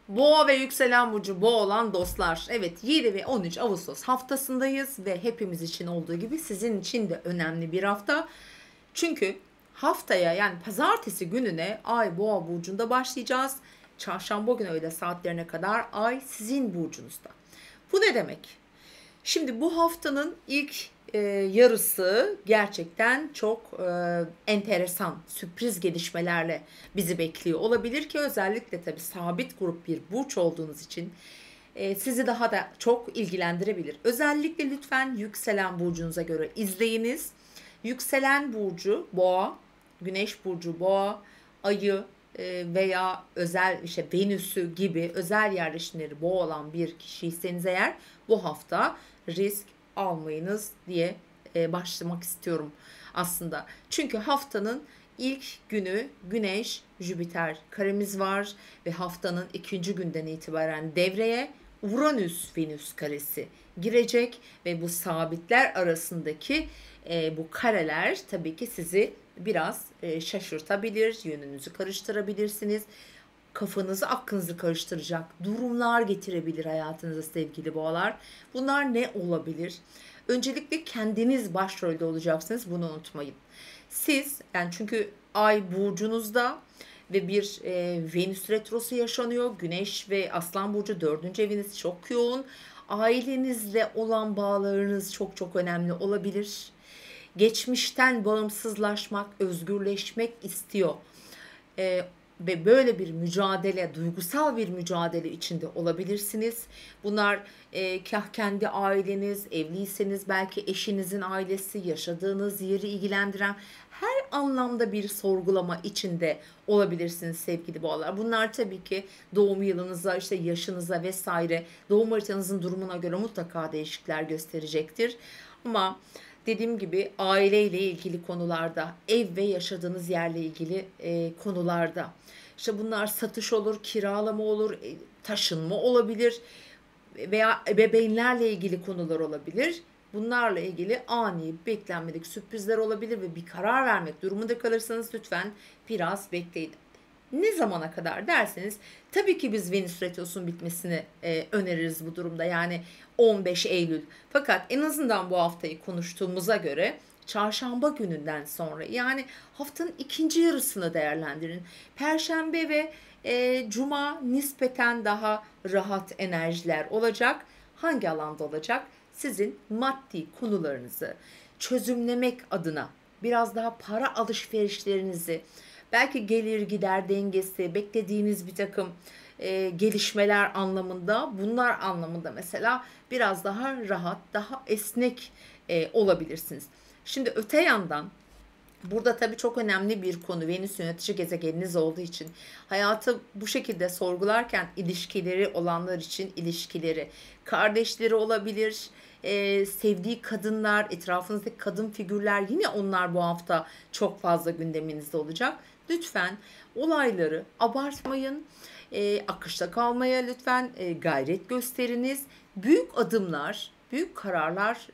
Boğa ve yükselen burcu boğa olan dostlar. Evet, 7 ve 13 Ağustos haftasındayız ve hepimiz için olduğu gibi sizin için de önemli bir hafta. Çünkü haftaya yani pazartesi gününe ay boğa burcunda başlayacağız. Çarşamba günü öğle saatlerine kadar ay sizin burcunuzda. Bu ne demek? Şimdi bu haftanın ilk yarısı gerçekten çok enteresan, sürpriz gelişmelerle bizi bekliyor olabilir ki özellikle tabii sabit grup bir burç olduğunuz için sizi daha da çok ilgilendirebilir. Özellikle lütfen yükselen burcunuza göre izleyiniz. Yükselen burcu boğa, güneş burcu boğa, ayı veya özel işte Venüs'ü gibi özel yerleşimleri boğa olan bir kişiyseniz eğer bu hafta risk almayınız diye başlamak istiyorum aslında. Çünkü haftanın ilk günü Güneş Jüpiter karemiz var ve haftanın ikinci günden itibaren devreye Uranüs Venüs karesi girecek ve bu sabitler arasındaki bu kareler tabii ki sizi biraz şaşırtabilir, yönünüzü karıştırabilirsiniz. Kafanızı, aklınızı karıştıracak durumlar getirebilir hayatınıza sevgili boğalar. Bunlar ne olabilir? Öncelikle kendiniz başrolde olacaksınız, bunu unutmayın. Siz yani çünkü ay burcunuzda ve bir Venüs retrosu yaşanıyor. Güneş ve Aslan burcu 4. eviniz çok yoğun. Ailenizle olan bağlarınız çok çok önemli olabilir. Geçmişten bağımsızlaşmak, özgürleşmek istiyor. Ve böyle bir mücadele, duygusal bir mücadele içinde olabilirsiniz. Bunlar kah kendi aileniz, evliyseniz belki eşinizin ailesi, yaşadığınız yeri ilgilendiren her anlamda bir sorgulama içinde olabilirsiniz sevgili boğalar. Bunlar tabii ki doğum yılınıza, işte yaşınıza vesaire, doğum haritanızın durumuna göre mutlaka değişiklikler gösterecektir. Ama dediğim gibi aileyle ilgili konularda, ev ve yaşadığınız yerle ilgili konularda, işte bunlar satış olur, kiralama olur, taşınma olabilir veya ebeveynlerle ilgili konular olabilir. Bunlarla ilgili ani, beklenmedik sürprizler olabilir ve bir karar vermek durumunda kalırsanız lütfen biraz bekleyin. Ne zamana kadar derseniz tabii ki biz Venüs Retrosu'nun bitmesini öneririz bu durumda. Yani 15 Eylül. Fakat en azından bu haftayı konuştuğumuza göre çarşamba gününden sonra yani haftanın ikinci yarısını değerlendirin. Perşembe ve cuma nispeten daha rahat enerjiler olacak. Hangi alanda olacak? Sizin maddi konularınızı çözümlemek adına biraz daha para alışverişlerinizi, belki gelir gider dengesi, beklediğiniz bir takım gelişmeler anlamında, bunlar anlamında mesela biraz daha rahat, daha esnek olabilirsiniz. Şimdi öte yandan burada tabii çok önemli bir konu Venüs yönetici gezegeniniz olduğu için hayatı bu şekilde sorgularken ilişkileri olanlar için ilişkileri, kardeşleri olabilir, sevdiği kadınlar, etrafınızdaki kadın figürler yine onlar bu hafta çok fazla gündeminizde olacak. Lütfen olayları abartmayın, akışta kalmaya lütfen gayret gösteriniz. Büyük adımlar, büyük kararlar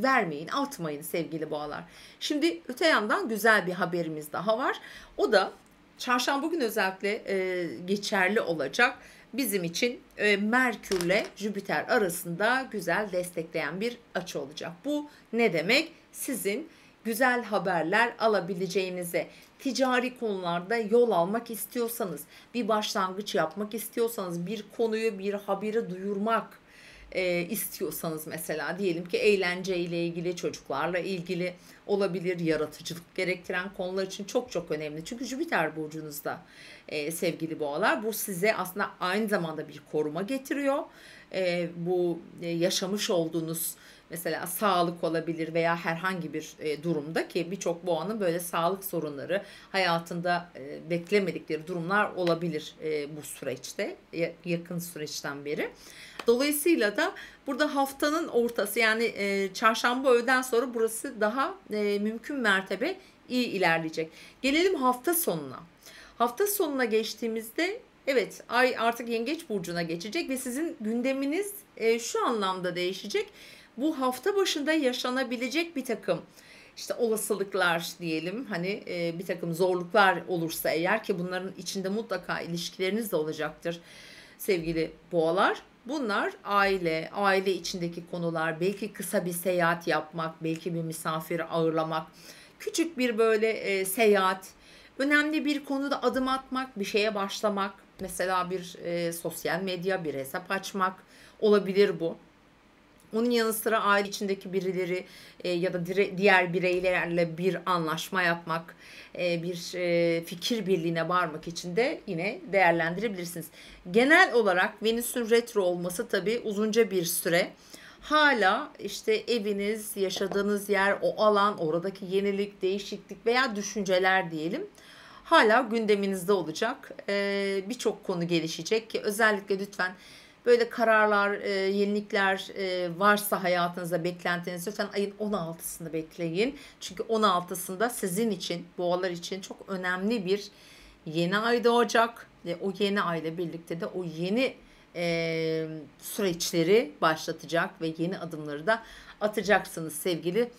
vermeyin, atmayın sevgili boğalar. Şimdi öte yandan güzel bir haberimiz daha var. O da çarşamba günü özellikle geçerli olacak. Bizim için Merkürle Jüpiter arasında güzel destekleyen bir açı olacak. Bu ne demek? Sizin güzel haberler alabileceğinize, ticari konularda yol almak istiyorsanız, bir başlangıç yapmak istiyorsanız, bir konuyu, bir haberi duyurmak istiyorsanız mesela diyelim ki eğlenceyle ilgili, çocuklarla ilgili olabilir, yaratıcılık gerektiren konular için çok çok önemli. Çünkü Jüpiter burcunuzda sevgili boğalar bu size aslında aynı zamanda bir koruma getiriyor. Bu yaşamış olduğunuz mesela sağlık olabilir veya herhangi bir durumda ki birçok boğanın böyle sağlık sorunları hayatında beklemedikleri durumlar olabilir bu süreçte yakın süreçten beri. Dolayısıyla da burada haftanın ortası yani çarşamba öğleden sonra burası daha mümkün mertebe iyi ilerleyecek. Gelelim hafta sonuna. Hafta sonuna geçtiğimizde evet ay artık Yengeç burcuna geçecek ve sizin gündeminiz şu anlamda değişecek. Bu hafta başında yaşanabilecek bir takım işte olasılıklar diyelim hani bir takım zorluklar olursa eğer ki bunların içinde mutlaka ilişkileriniz de olacaktır. sevgili boğalar. Bunlar aile içindeki konular, belki kısa bir seyahat yapmak, belki bir misafiri ağırlamak, küçük bir böyle seyahat, önemli bir konuda adım atmak, bir şeye başlamak, mesela bir sosyal medya, bir hesap açmak olabilir bu. Onun yanı sıra aile içindeki birileri ya da diğer bireylerle bir anlaşma yapmak, bir fikir birliğine varmak için de yine değerlendirebilirsiniz. Genel olarak Venüs'ün retro olması tabii uzunca bir süre. Hala işte eviniz, yaşadığınız yer, o alan, oradaki yenilik, değişiklik veya düşünceler diyelim, hala gündeminizde olacak. Birçok konu gelişecek ki özellikle lütfen böyle kararlar, yenilikler varsa hayatınızda beklentiniz, lütfen ayın 16'sını bekleyin. Çünkü 16'sında sizin için, boğalar için çok önemli bir yeni ay doğacak ve o yeni ayla birlikte de o yeni süreçleri başlatacak ve yeni adımları da atacaksınız sevgili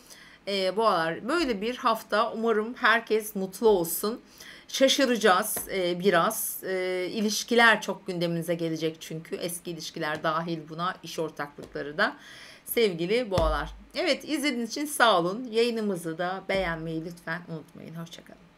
boğalar. Böyle bir hafta, umarım herkes mutlu olsun. Şaşıracağız biraz. İlişkiler çok gündemimize gelecek çünkü. Eski ilişkiler dahil buna, iş ortaklıkları da sevgili boğalar. Evet, izlediğiniz için sağ olun. Yayınımızı da beğenmeyi lütfen unutmayın. Hoşçakalın.